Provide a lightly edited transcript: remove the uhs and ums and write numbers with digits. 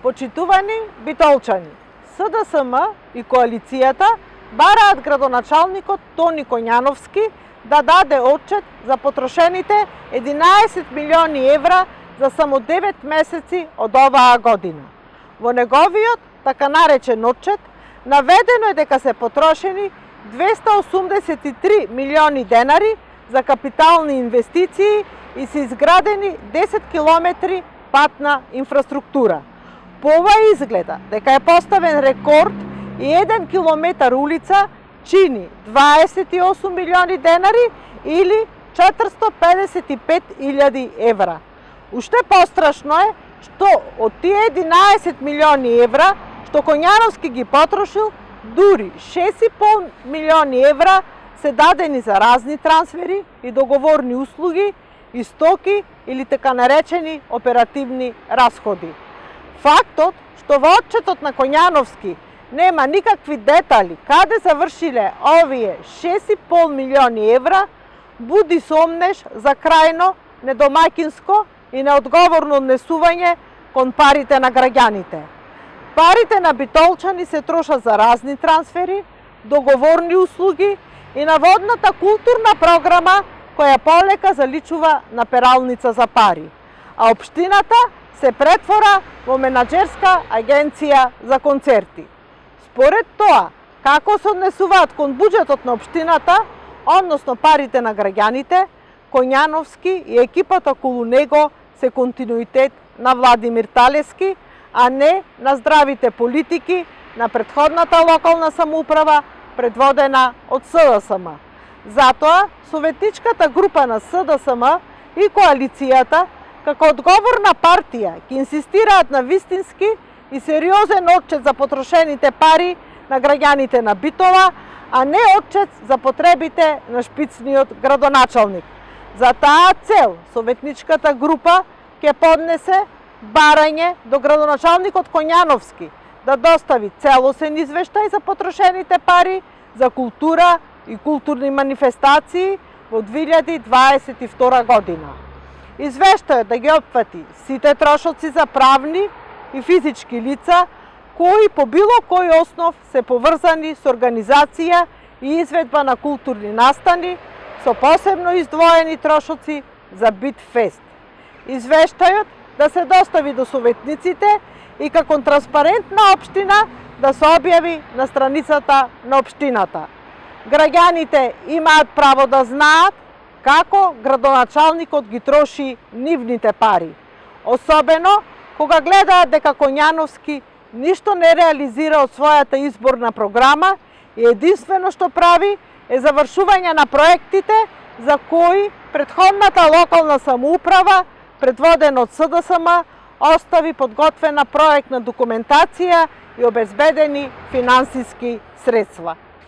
Почитувани битолчани, СДСМ и коалицијата бараат градоначалникот Тони Коњановски да даде отчет за потрошените 11 милиони евра за само 9 месеци од оваа година. Во неговиот така наречен отчет наведено е дека се потрошени 283 милиони денари за капитални инвестиции и се изградени 10 километри патна инфраструктура. По ова изгледа дека е поставен рекорд и 1 километар улица чини 28 милиони денари или 455.000 евра. Уште пострашно е што од тие 11 милиони евра што Коњановски ги потрошил, дури 6,5 милиони евра се дадени за разни трансфери и договорни услуги и стоки или така наречени оперативни расходи. Фактот што во отчетот на Коњановски нема никакви детали каде завршиле овие 6,5 милиони евра, буди сомнеш за крајно недомаќинско и неодговорно однесување кон парите на граѓаните. Парите на битолчани се трошат за разни трансфери, договорни услуги и наводната културна програма која полека заличува на пералница за пари, а општината се претвора во менаџерска агенција за концерти. Според тоа, како се однесуваат кон буџетот на општината, односно парите на граѓаните, Коњановски и екипата околу него се континуитет на Владимир Талевски, а не на здравите политики на претходната локална самоуправа, предводена од СДСМ. Затоа, советничката група на СДСМ и коалицијата, како одговорна партија, ќе инсистираат на вистински и сериозен отчет за потрошените пари на граѓаните на Битола, а не отчет за потребите на шпицниот градоначалник. За таа цел, советничката група ќе поднесе барање до градоначалникот Коњановски да достави целосен извештај за потрошените пари за култура и културни манифестации во 2022 година. Извештајот да ги опфати сите трошоци за правни и физички лица кои по било кој основ се поврзани со организација и изведба на културни настани со посебно издвоени трошоци за Битфест. Извештајот да се достави до советниците и како транспарентна општина да се објави на страницата на општината. Граѓаните имаат право да знаат како градоначалникот ги троши нивните пари. Особено кога гледаат дека Коњановски ништо не реализира од својата изборна програма и единствено што прави е завршување на проектите за кои претходната локална самоуправа, предводена од СДСМ, остави подготвена проектна документација и обезбедени финансиски средства.